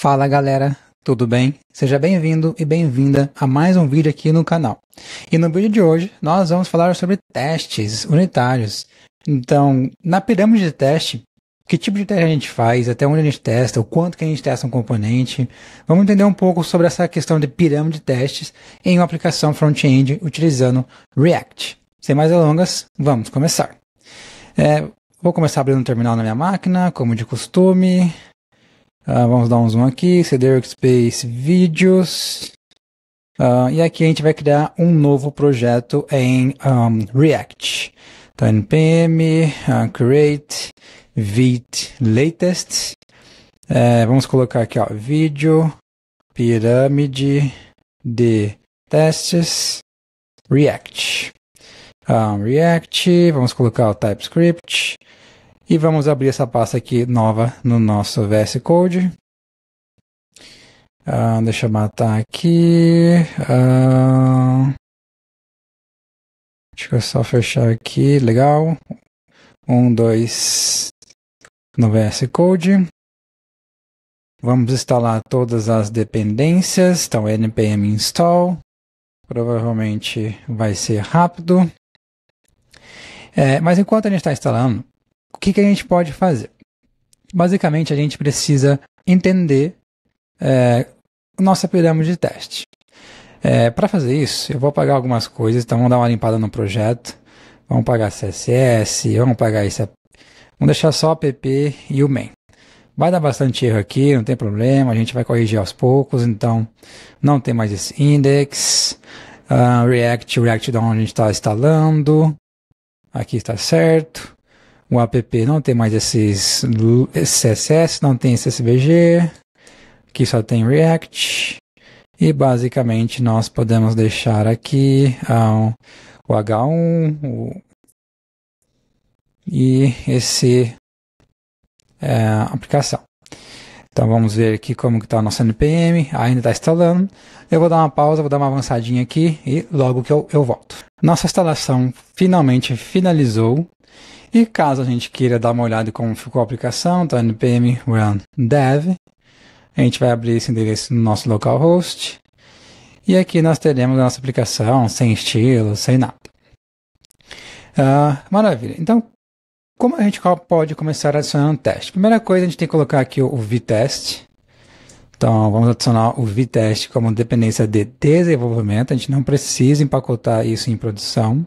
Fala galera, tudo bem? Seja bem-vindo e bem-vinda a mais um vídeo aqui no canal. E no vídeo de hoje nós vamos falar sobre testes unitários. Então, na pirâmide de teste, que tipo de teste a gente faz, até onde a gente testa, o quanto que a gente testa um componente. Vamos entender um pouco sobre essa questão de pirâmide de testes em uma aplicação front-end utilizando React. Sem mais delongas, vamos começar. Vou começar abrindo um terminal na minha máquina, como de costume. Vamos dar um zoom aqui, CD Workspace Vídeos. E aqui a gente vai criar um novo projeto em React. Então, npm create vite latest. Vamos colocar aqui, ó, vídeo, pirâmide de testes, React. React, vamos colocar o TypeScript. E vamos abrir essa pasta aqui nova no nosso VS Code. Deixa eu matar aqui. Deixa eu só fechar aqui. Legal. 1, 2 no VS Code. Vamos instalar todas as dependências. Então, npm install. Provavelmente vai ser rápido. Mas enquanto a gente está instalando, o que a gente pode fazer? Basicamente, a gente precisa entender nossa pirâmide de teste. Para fazer isso, eu vou apagar algumas coisas, então vamos dar uma limpada no projeto. Vamos apagar CSS, vamos apagar isso. Vamos deixar só o app e o main. Vai dar bastante erro aqui, não tem problema, a gente vai corrigir aos poucos, então não tem mais esse index. React da onde a gente está instalando. Aqui está certo. O app não tem mais esse CSS, não tem esse SVG. Aqui só tem React. E basicamente nós podemos deixar aqui o H1 e esse aplicação. Então vamos ver aqui como está a nossa npm. Ainda está instalando. Eu vou dar uma pausa, vou dar uma avançadinha aqui e logo que eu volto. Nossa instalação finalmente finalizou. E caso a gente queira dar uma olhada em como ficou a aplicação, então npm run dev, a gente vai abrir esse endereço no nosso localhost, e aqui nós teremos a nossa aplicação sem estilo, sem nada. Maravilha. Então, como a gente pode começar adicionando teste? Primeira coisa, a gente tem que colocar aqui o vtest. Então, vamos adicionar o vtest como dependência de desenvolvimento, a gente não precisa empacotar isso em produção.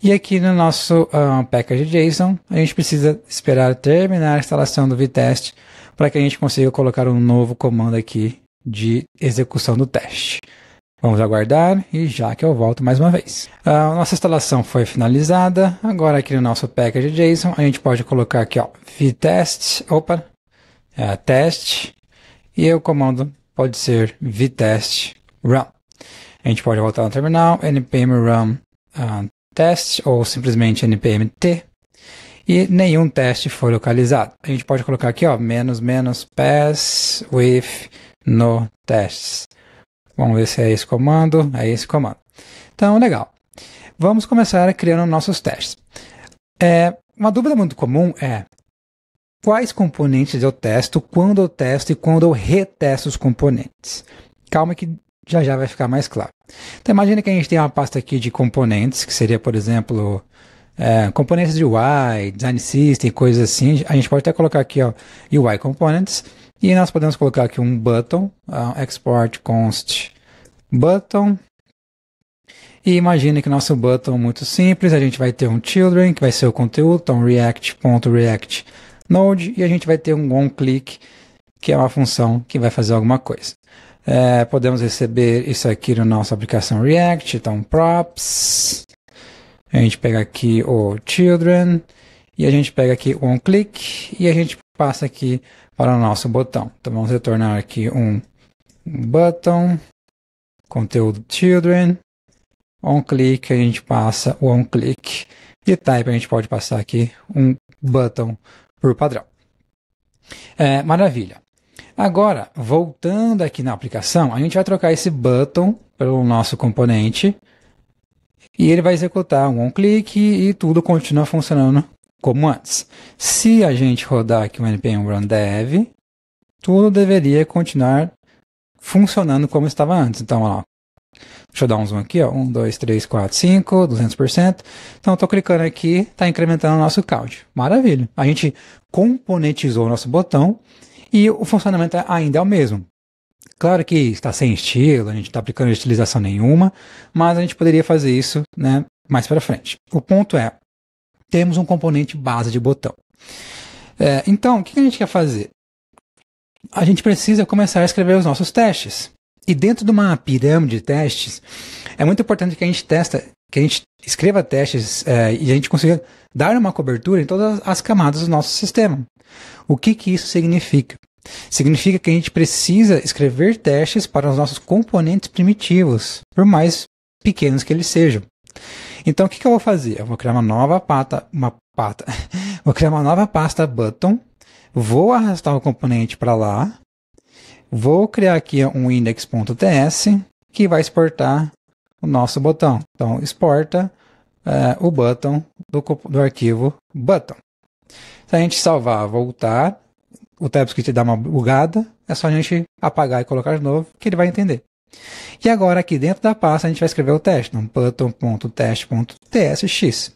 E aqui no nosso package.json, a gente precisa esperar terminar a instalação do vtest para que a gente consiga colocar um novo comando aqui de execução do teste. Vamos aguardar e já que eu volto mais uma vez. Nossa instalação foi finalizada. Agora aqui no nosso package.json, a gente pode colocar aqui, ó, vtest, test, e o comando pode ser vtest run. A gente pode voltar no terminal, npm run test ou simplesmente npmt, e nenhum teste foi localizado. A gente pode colocar aqui, ó, --pass with no tests. Vamos ver se é esse comando. É esse comando. Então, legal. Vamos começar criando nossos testes. Uma dúvida muito comum é quais componentes eu testo, quando eu testo e quando eu retesto os componentes. Calma que já vai ficar mais claro. Então, imagine que a gente tem uma pasta aqui de componentes, que seria, por exemplo, componentes de UI, design system, coisas assim. A gente pode até colocar aqui, ó, UI components, e nós podemos colocar aqui um button, export const button. E imagine que nosso button é muito simples, a gente vai ter um children, que vai ser o conteúdo, então react.react node, e a gente vai ter um onClick, que é uma função que vai fazer alguma coisa. Podemos receber isso aqui na nossa aplicação React, então props, a gente pega aqui o children, e a gente pega aqui o onClick, e a gente passa aqui para o nosso botão. Então vamos retornar aqui um button, conteúdo children, onClick, a gente passa o onClick, e type a gente pode passar aqui um button por padrão. Maravilha. Agora, voltando aqui na aplicação, a gente vai trocar esse button pelo nosso componente e ele vai executar um onClick e tudo continua funcionando como antes. Se a gente rodar aqui o npm run dev, tudo deveria continuar funcionando como estava antes. Então, ó, deixa eu dar um zoom aqui, ó, 1, 2, 3, 4, 5, 200%. Então, eu estou clicando aqui, está incrementando o nosso count. Maravilha. A gente componentizou o nosso botão e o funcionamento ainda é o mesmo. Claro que está sem estilo, a gente não está aplicando estilização nenhuma, mas a gente poderia fazer isso, né, mais para frente. O ponto é, temos um componente base de botão. Então, o que a gente quer fazer? A gente precisa começar a escrever os nossos testes. E dentro de uma pirâmide de testes, é muito importante que a gente escreva testes e a gente consiga dar uma cobertura em todas as camadas do nosso sistema. O que isso significa? Significa que a gente precisa escrever testes para os nossos componentes primitivos, por mais pequenos que eles sejam. Então, o que eu vou fazer? Eu vou criar uma nova vou criar uma nova pasta button, vou arrastar o componente para lá, vou criar aqui um index.ts que vai exportar o nosso botão. Então, exporta o button do arquivo button. Se a gente salvar, voltar, o TypeScript dá uma bugada, é só a gente apagar e colocar de novo, que ele vai entender. E agora aqui dentro da pasta a gente vai escrever o teste, no button.test.tsx.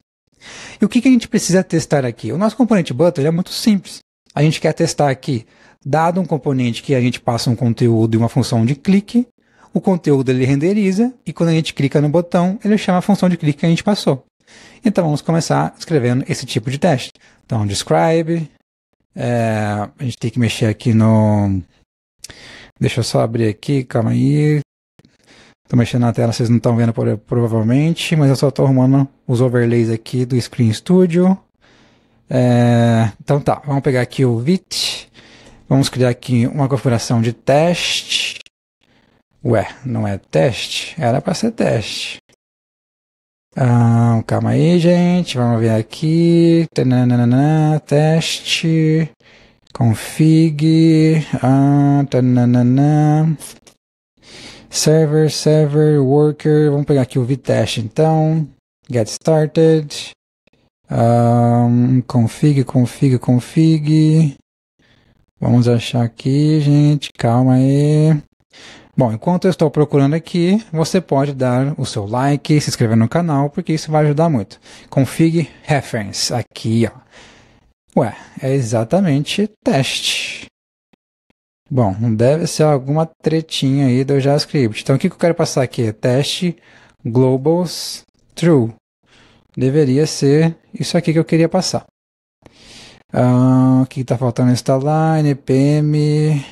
E o que a gente precisa testar aqui? O nosso componente button ele é muito simples. A gente quer testar aqui, dado um componente que a gente passa um conteúdo e uma função de clique, o conteúdo ele renderiza e quando a gente clica no botão, ele chama a função de clique que a gente passou. Então vamos começar escrevendo esse tipo de teste. Então, describe, a gente tem que mexer aqui no... Deixa eu só abrir aqui, calma aí. Estou mexendo na tela, vocês não estão vendo provavelmente, mas eu só estou arrumando os overlays aqui do Screen Studio. Então tá, vamos pegar aqui o Vite. Vamos criar aqui uma configuração de teste. Ué, não é teste? Era para ser teste. Calma aí, gente. Vamos ver aqui. Tananana, teste. Config. Server, worker. Vamos pegar aqui o vtest então. Get started. Config. Vamos achar aqui, gente. Calma aí. Bom, enquanto eu estou procurando aqui, você pode dar o seu like, se inscrever no canal, porque isso vai ajudar muito. Config reference, aqui, ó. Ué, é exatamente teste. Bom, não deve ser alguma tretinha aí do JavaScript. Então, o que eu quero passar aqui é teste globals true. Deveria ser isso aqui que eu queria passar. O que está faltando instalar? npm...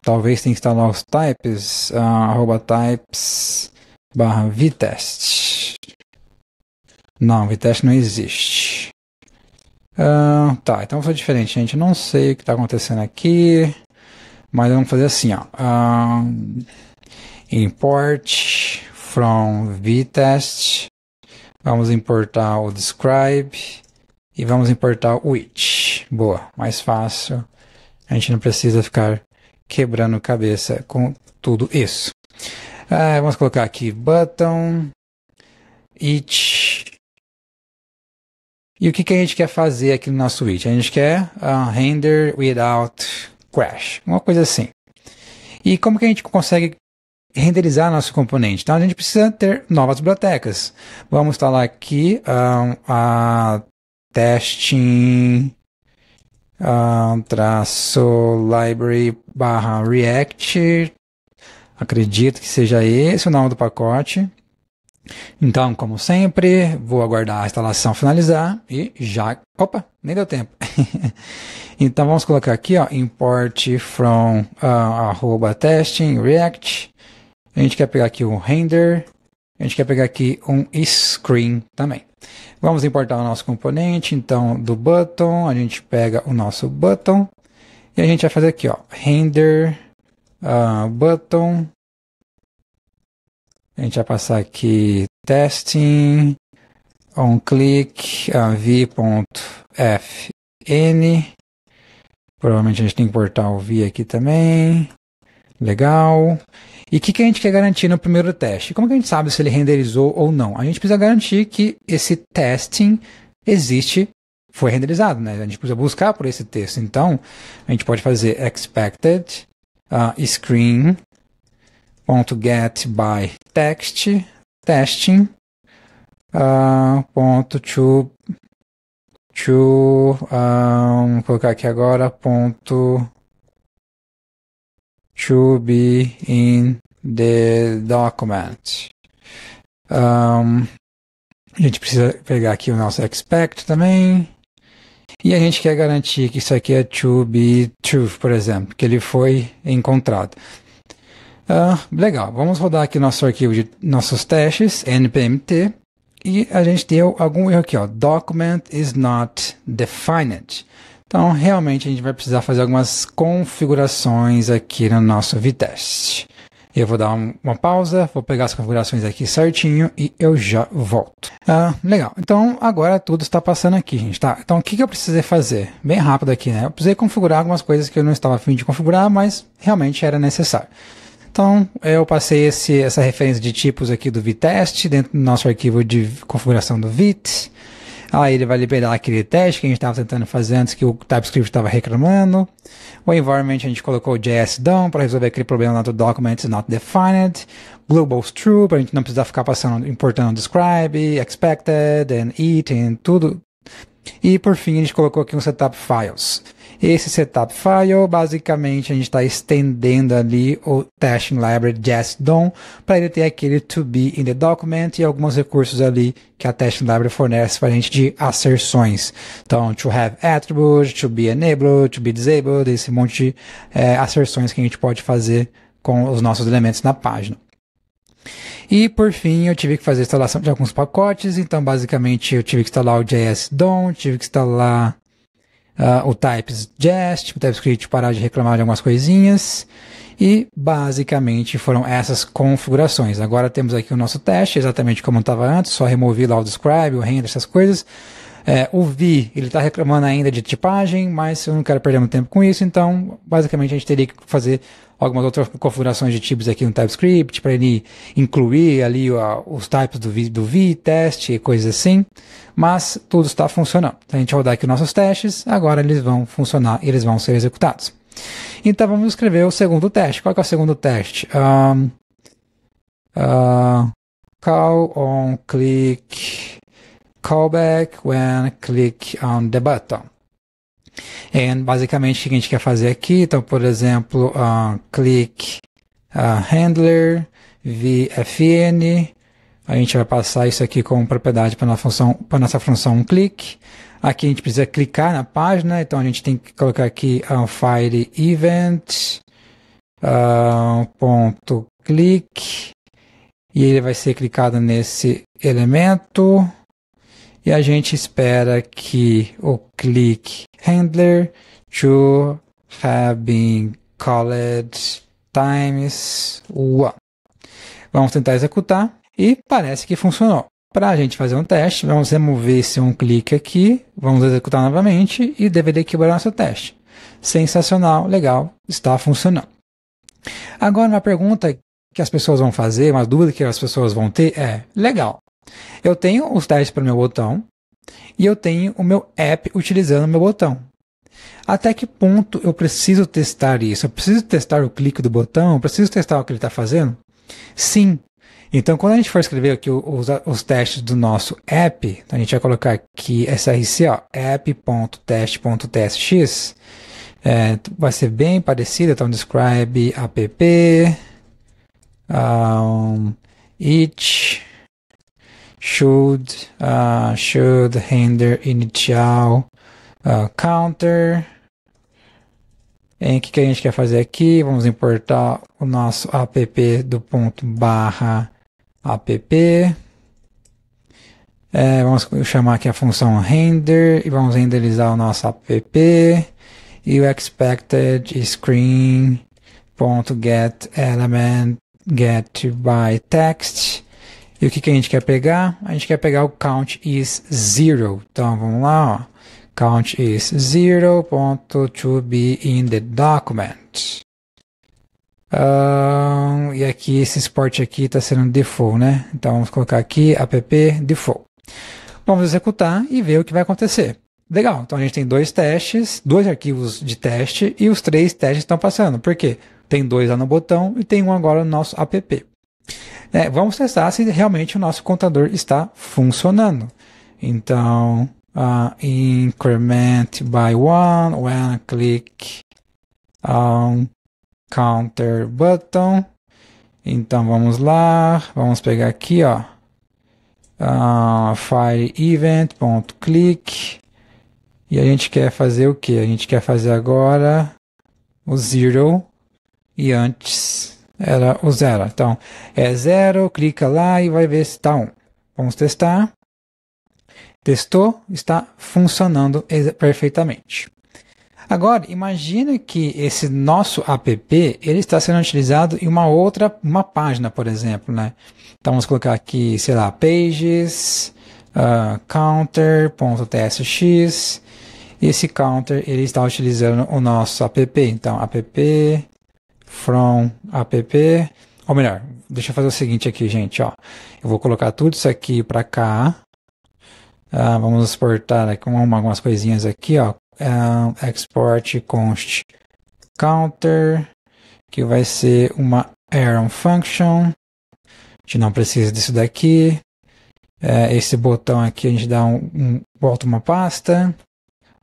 talvez tenha que instalar os types, @types /vtest. Não, vtest não existe. Tá, então foi diferente, gente. Não sei o que está acontecendo aqui, mas vamos fazer assim, ó. Import from vtest. Vamos importar o describe e vamos importar o which. Boa, mais fácil. A gente não precisa ficar quebrando cabeça com tudo isso. Vamos colocar aqui button, each. E o que a gente quer fazer aqui no nosso each? A gente quer render without crash, uma coisa assim. E como que a gente consegue renderizar nosso componente? Então a gente precisa ter novas bibliotecas. Vamos instalar aqui a testing -library /react. Acredito que seja esse o nome do pacote. Então, como sempre, vou aguardar a instalação finalizar e já... Opa, nem deu tempo. Então, vamos colocar aqui, ó, import from @testing react. A gente quer pegar aqui um render. A gente quer pegar aqui um screen também. Vamos importar o nosso componente, então, do button. A gente pega o nosso button. E a gente vai fazer aqui, ó, render button. A gente vai passar aqui testing onClick v.fn. Provavelmente a gente tem que importar o v aqui também. Legal. E o que a gente quer garantir no primeiro teste? Como que a gente sabe se ele renderizou ou não? A gente precisa garantir que esse testing existe foi renderizado, né? A gente precisa buscar por esse texto. Então, a gente pode fazer expected screen.getByText testing ponto vou colocar aqui agora ponto to be in the document. A gente precisa pegar aqui o nosso expect também. E a gente quer garantir que isso aqui é to be true, por exemplo, que ele foi encontrado. Legal, vamos rodar aqui nosso arquivo de nossos testes, npmt, e a gente deu algum erro aqui, ó, document is not defined. Então, realmente, a gente vai precisar fazer algumas configurações aqui no nosso vtest. Eu vou dar uma pausa, vou pegar as configurações aqui certinho e eu já volto. Legal, então agora tudo está passando aqui, gente, tá? Então, o que eu precisei fazer? Bem rápido aqui, né? Eu precisei configurar algumas coisas que eu não estava a fim de configurar, mas realmente era necessário. Então, eu passei essa referência de tipos aqui do vtest dentro do nosso arquivo de configuração do vit. Aí ele vai liberar aquele teste que a gente estava tentando fazer antes que o TypeScript estava reclamando. O environment a gente colocou o JS-DOM para resolver aquele problema lá do document is not defined. Globals true para a gente não precisar ficar importando describe, expected, and it, e tudo. E por fim a gente colocou aqui um setup files. Esse setup file, basicamente, a gente está estendendo ali o testing library JS-DOM para ele ter aquele to be in the document e alguns recursos ali que a testing library fornece para a gente de asserções. Então, to have attribute, to be enabled, to be disabled, esse monte de asserções que a gente pode fazer com os nossos elementos na página. E, por fim, eu tive que fazer a instalação de alguns pacotes. Então, basicamente, eu tive que instalar o JS-DOM, tive que instalar o Types.jest, o TypeScript parar de reclamar de algumas coisinhas. E, basicamente, foram essas configurações. Agora temos aqui o nosso teste, exatamente como estava antes, só removi lá o describe, o render, essas coisas. O v, ele está reclamando ainda de tipagem, mas eu não quero perder muito tempo com isso, então, basicamente, a gente teria que fazer algumas outras configurações de tipos aqui no TypeScript, para ele incluir ali os types do v, teste e coisas assim, mas tudo está funcionando. Então, a gente vai rodar aqui os nossos testes, agora eles vão funcionar e eles vão ser executados. Então, vamos escrever o segundo teste. Qual que é o segundo teste? Call on click callback when click on the button. E basicamente o que a gente quer fazer aqui, então por exemplo, click handler vfn, a gente vai passar isso aqui como propriedade para nossa função click. Aqui a gente precisa clicar na página, então a gente tem que colocar aqui file event ponto click e ele vai ser clicado nesse elemento. E a gente espera que o click handler to have been called times 1. Vamos tentar executar e parece que funcionou. Para a gente fazer um teste, vamos remover esse clique aqui, vamos executar novamente e deveria quebrar nosso teste. Sensacional, legal, está funcionando. Agora uma pergunta que as pessoas vão fazer, uma dúvida que as pessoas vão ter é, legal. Eu tenho os testes para o meu botão e eu tenho o meu app utilizando o meu botão. Até que ponto eu preciso testar isso? Eu preciso testar o clique do botão? Eu preciso testar o que ele está fazendo? Sim. Então, quando a gente for escrever aqui os testes do nosso app, a gente vai colocar aqui src, app.test.tstx. Vai ser bem parecido. Então, describe app, it should render initial counter. O que a gente quer fazer aqui? Vamos importar o nosso app do ponto /app. Vamos chamar aqui a função render e vamos renderizar o nosso app. E o expected screen.getElement getByText. E o que a gente quer pegar? A gente quer pegar o count is 0. Então, vamos lá, ó. Count is 0. To be in the document. E aqui, esse export aqui está sendo default, né? Então, vamos colocar aqui app default. Vamos executar e ver o que vai acontecer. Legal, então a gente tem dois testes, dois arquivos de teste e os três testes estão passando. Por quê? Tem dois lá no botão e tem um agora no nosso app. Vamos testar se realmente o nosso contador está funcionando. Então, increment by one when click on counter button. Então vamos lá, vamos pegar aqui, ó, file event.click e a gente quer fazer o que? A gente quer fazer agora o zero e antes era o zero. Então é zero, clica lá e vai ver se está 1. Vamos testar. Testou, está funcionando perfeitamente. Agora, imagine que esse nosso app ele está sendo utilizado em uma página, por exemplo, né? Então vamos colocar aqui, sei lá, pages, counter.tsx. E esse counter ele está utilizando o nosso app. Então, app from app, ou melhor, deixa eu fazer o seguinte aqui, gente, ó. Eu vou colocar tudo isso aqui para cá. Vamos exportar aqui algumas coisinhas aqui, ó. Export const counter, que vai ser uma Arrow function. A gente não precisa disso daqui. Esse botão aqui a gente dá volta uma pasta.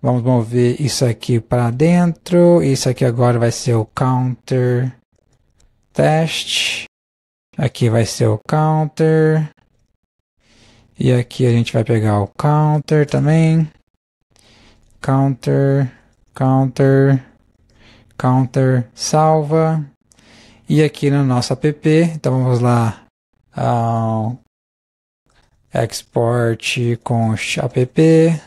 Vamos mover isso aqui para dentro. Isso aqui agora vai ser o counter test. Aqui vai ser o counter. E aqui a gente vai pegar o counter também. Counter, salva. E aqui no nosso app, então vamos lá. Export const app.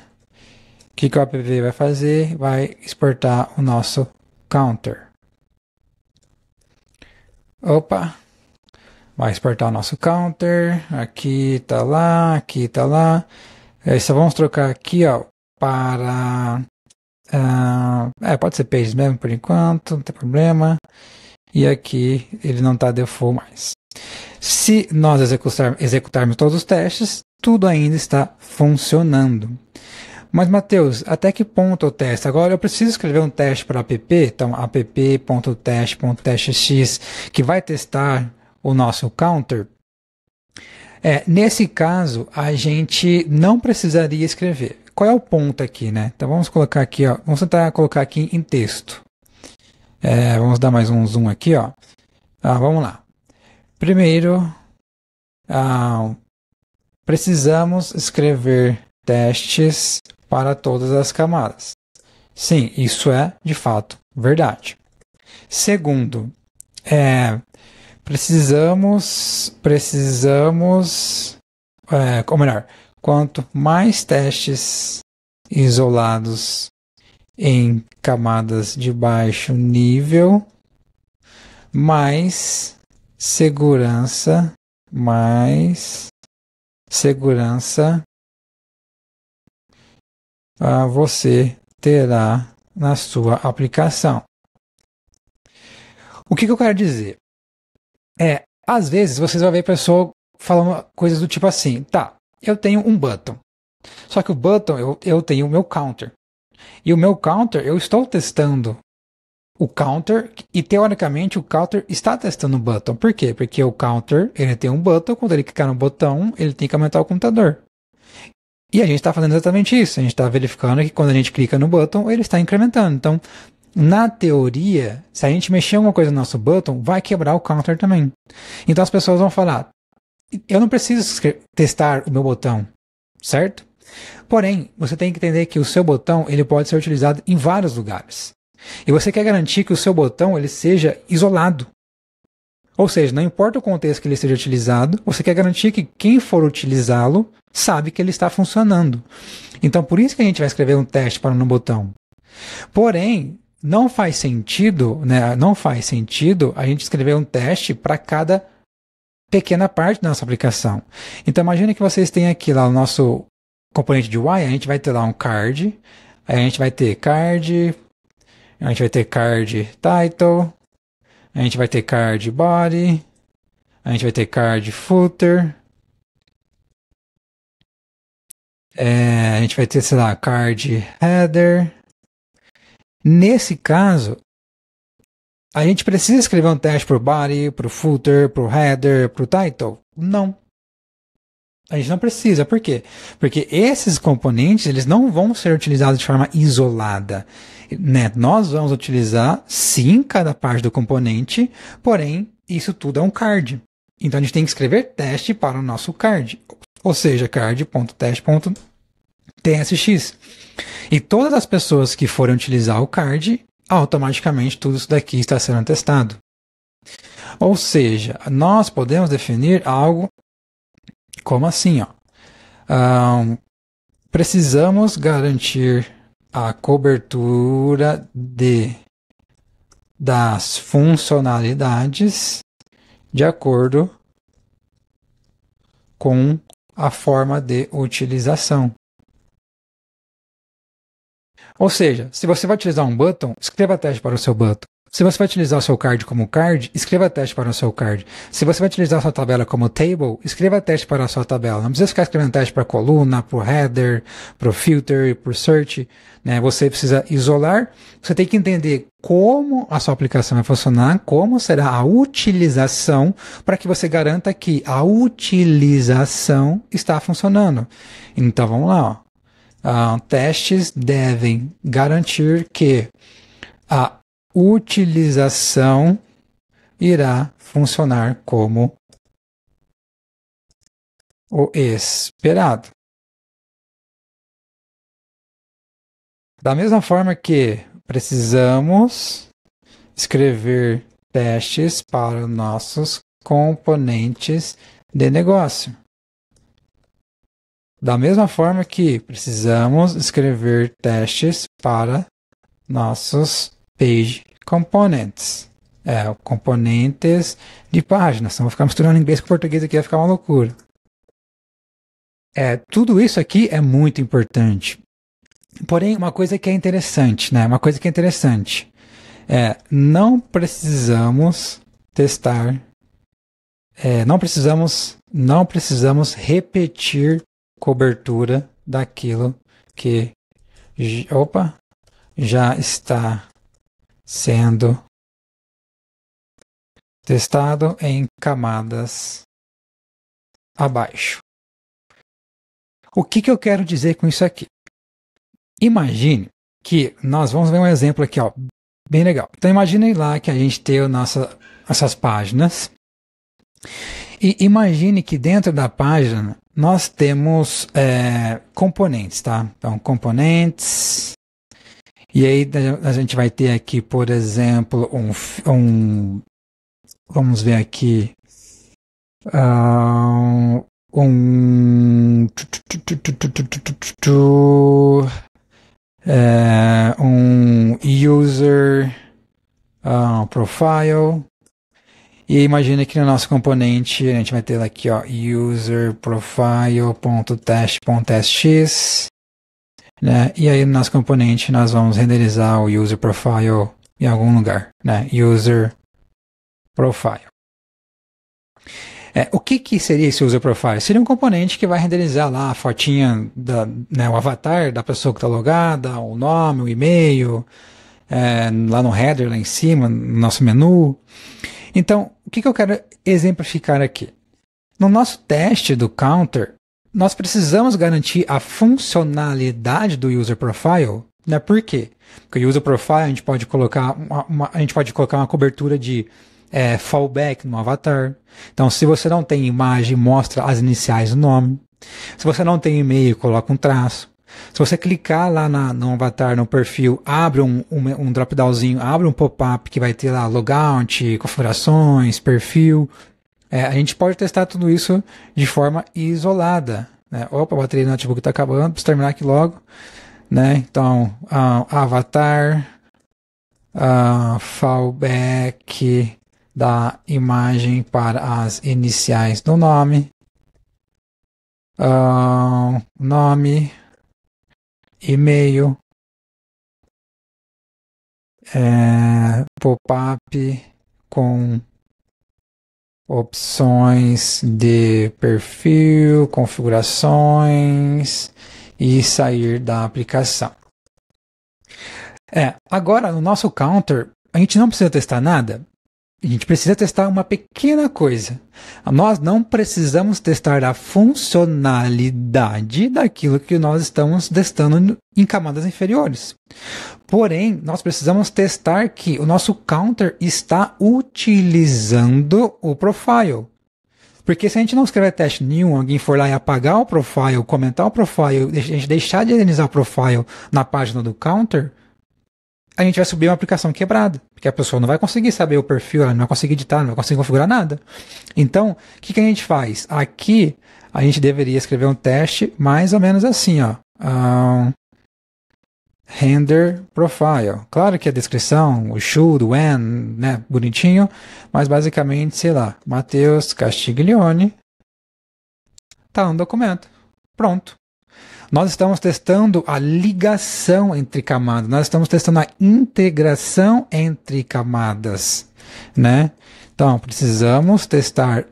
O que o app vai fazer? Vai exportar o nosso counter. Opa! Vai exportar o nosso counter. Aqui tá lá, aqui tá lá. Só vamos trocar aqui, ó, para... pode ser pages mesmo por enquanto, não tem problema. E aqui ele não está default mais. Se nós executarmos todos os testes, tudo ainda está funcionando. Mas, Matheus, até que ponto eu testo? Agora eu preciso escrever um teste para app, então app.teste.testx, que vai testar o nosso counter. Nesse caso, a gente não precisaria escrever. Qual é o ponto aqui, né? Então vamos colocar aqui, ó. Vamos tentar colocar aqui em texto. Vamos dar mais um zoom aqui, ó. Vamos lá. Primeiro, precisamos escrever testes para todas as camadas. Sim, isso é de fato verdade. Segundo, ou melhor, quanto mais testes isolados em camadas de baixo nível, mais segurança você terá na sua aplicação. O que eu quero dizer? Às vezes vocês vão ver pessoa falando coisas do tipo assim, tá, eu tenho um button, só que o button eu tenho o meu counter, e o meu counter eu estou testando o counter, e teoricamente o counter está testando o button. Por quê? Porque o counter ele tem um button, quando ele clicar no botão, ele tem que aumentar o computador. E a gente está fazendo exatamente isso, a gente está verificando que quando a gente clica no button, ele está incrementando. Então, na teoria, se a gente mexer alguma coisa no nosso button, vai quebrar o counter também. Então as pessoas vão falar, eu não preciso testar o meu botão, certo? Porém, você tem que entender que o seu botão ele pode ser utilizado em vários lugares. E você quer garantir que o seu botão ele seja isolado. Ou seja, não importa o contexto que ele seja utilizado, você quer garantir que quem for utilizá-lo sabe que ele está funcionando. Então, por isso que a gente vai escrever um teste para no botão. Porém, não faz sentido, né? Não faz sentido a gente escrever um teste para cada pequena parte da nossa aplicação. Então, imagine que vocês têm aqui lá o nosso componente de UI, a gente vai ter lá um card, aí a gente vai ter card, a gente vai ter card title, a gente vai ter card body, a gente vai ter card footer, A gente vai ter, sei lá, card header. Nesse caso, a gente precisa escrever um teste para o body, para o footer, para o header, para o title? Não. A gente não precisa. Por quê? Porque esses componentes eles não vão ser utilizados de forma isolada. Né? Nós vamos utilizar, sim, cada parte do componente, porém, isso tudo é um card. Então, a gente tem que escrever teste para o nosso card. Ou seja, card.teste.tsx. E todas as pessoas que forem utilizar o card, automaticamente tudo isso daqui está sendo testado. Ou seja, nós podemos definir algo como assim, ó. Precisamos garantir a cobertura das funcionalidades de acordo com a forma de utilização. Ou seja, se você vai utilizar um button, escreva teste para o seu button. Se você vai utilizar o seu card como card, escreva teste para o seu card. Se você vai utilizar a sua tabela como table, escreva teste para a sua tabela. Não precisa ficar escrevendo teste para a coluna, para o header, para o filter, para o search. Né? Você precisa isolar. Você tem que entender como a sua aplicação vai funcionar, como será a utilização, para que você garanta que a utilização está funcionando. Então vamos lá. Testes devem garantir que a utilização irá funcionar como o esperado. Da mesma forma que precisamos escrever testes para nossos componentes de negócio. Da mesma forma que precisamos escrever testes para nossos page components. Componentes de páginas. Então, vou ficar misturando inglês com português aqui, vai ficar uma loucura. Tudo isso aqui é muito importante. Porém, uma coisa que é interessante, né? Uma coisa que é interessante não precisamos testar, não precisamos repetir cobertura daquilo que já está sendo testado em camadas abaixo. O que eu quero dizer com isso aqui? Imagine que nós vamos ver um exemplo aqui, ó, bem legal. Então imagine lá que a gente tem essas páginas e imagine que dentro da página nós temos componentes, tá? Então componentes. E aí a gente vai ter aqui, por exemplo, vamos ver aqui, user profile. E imagina que no nosso componente a gente vai ter aqui, ó, user profile.test.testx, né? E aí no nosso componente nós vamos renderizar o user profile em algum lugar, né? User profile. O que seria esse user profile? Seria um componente que vai renderizar lá a fotinha, o avatar da pessoa que está logada, o nome, o e-mail, lá no header, lá em cima, no nosso menu. Então, o que eu quero exemplificar aqui? No nosso teste do counter, nós precisamos garantir a funcionalidade do user profile, né? Por quê? Porque o user profile a gente pode colocar uma cobertura de fallback no avatar. Então, se você não tem imagem, mostra as iniciais do nome. Se você não tem e-mail, coloca um traço. Se você clicar lá no avatar, no perfil, abre um drop-downzinho, abre um pop-up que vai ter lá logout, configurações, perfil. A gente pode testar tudo isso de forma isolada. Né? Opa, a bateria do notebook está acabando, preciso terminar aqui logo. Né? Então, avatar, fallback da imagem para as iniciais do nome, nome, e-mail, pop-up com opções de perfil, configurações e sair da aplicação. Agora, no nosso counter, a gente não precisa testar nada. A gente precisa testar uma pequena coisa. Nós não precisamos testar a funcionalidade daquilo que nós estamos testando em camadas inferiores. Porém, nós precisamos testar que o nosso counter está utilizando o profile. Porque se a gente não escrever teste nenhum, alguém for lá e apagar o profile, comentar o profile, a gente deixar de analisar o profile na página do counter, a gente vai subir uma aplicação quebrada, porque a pessoa não vai conseguir saber o perfil, ela não vai conseguir editar, não vai conseguir configurar nada. Então, o que a gente faz? Aqui, a gente deveria escrever um teste mais ou menos assim, ó. Render profile. Claro que a descrição, o should, when, né, bonitinho, mas basicamente, sei lá, Matheus Castiglione tá no documento. Pronto. Nós estamos testando a ligação entre camadas, nós estamos testando a integração entre camadas, né? Então, precisamos testar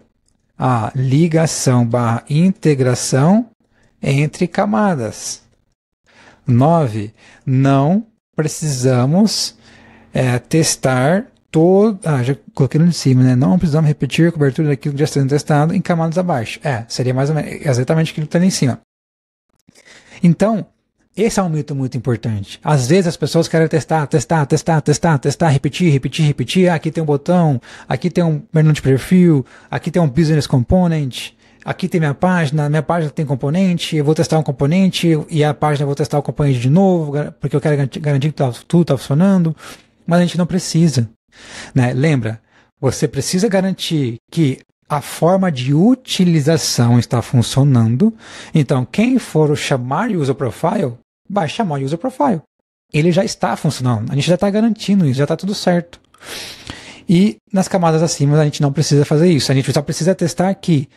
a ligação / integração entre camadas. 9. Não precisamos testar todo... já coloquei no de cima, né? Não precisamos repetir a cobertura daquilo que já está sendo testado em camadas abaixo. Seria mais ou menos exatamente aquilo que está ali em cima. Então, esse é um mito muito importante. Às vezes as pessoas querem testar, repetir. Aqui tem um botão, aqui tem um menu de perfil, aqui tem um business component, aqui tem minha página tem componente, eu vou testar um componente e a página eu vou testar o componente de novo, porque eu quero garantir que tudo está funcionando, mas a gente não precisa, né? Lembra, você precisa garantir que a forma de utilização está funcionando. Então, quem for chamar user profile, vai chamar user profile. Ele já está funcionando. A gente já está garantindo isso, já está tudo certo. E nas camadas acima, a gente não precisa fazer isso. A gente só precisa testar que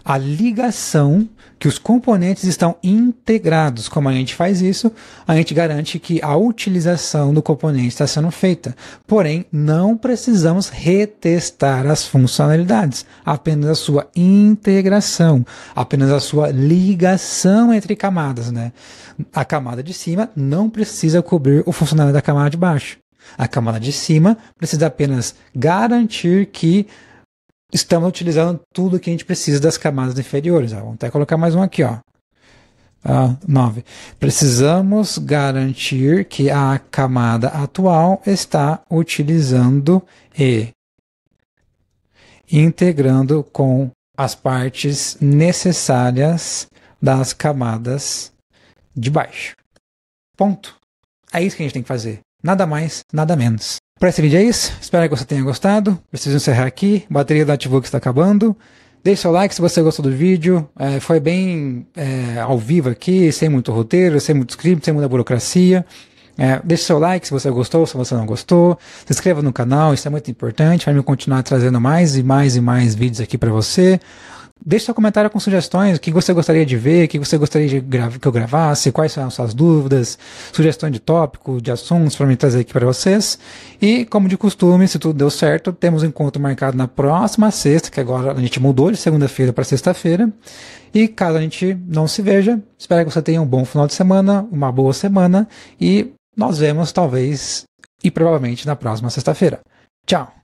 a ligação, que os componentes estão integrados. Como a gente faz isso, a gente garante que a utilização do componente está sendo feita. Porém, não precisamos retestar as funcionalidades, apenas a sua integração, apenas a sua ligação entre camadas, né? A camada de cima não precisa cobrir o funcionamento da camada de baixo. A camada de cima precisa apenas garantir que estamos utilizando tudo que a gente precisa das camadas inferiores. Vamos até colocar mais um aqui, 9. Precisamos garantir que a camada atual está utilizando e integrando com as partes necessárias das camadas de baixo. Ponto. É isso que a gente tem que fazer. Nada mais, nada menos. Para esse vídeo é isso. Espero que você tenha gostado. Preciso encerrar aqui. A bateria do notebook está acabando. Deixe seu like se você gostou do vídeo. Foi bem ao vivo aqui, sem muito roteiro, sem muito script, sem muita burocracia. Deixe seu like se você gostou, se você não gostou. Se inscreva no canal, isso é muito importante. Vai me continuar trazendo mais e mais e mais vídeos aqui para você. Deixe seu comentário com sugestões, o que você gostaria de ver, o que você gostaria que eu gravasse, quais são as suas dúvidas, sugestões de tópico, de assuntos para me trazer aqui para vocês. E, como de costume, se tudo deu certo, temos um encontro marcado na próxima sexta, que agora a gente mudou de segunda-feira para sexta-feira. E caso a gente não se veja, espero que você tenha um bom final de semana, uma boa semana, e nós vemos talvez e provavelmente na próxima sexta-feira. Tchau!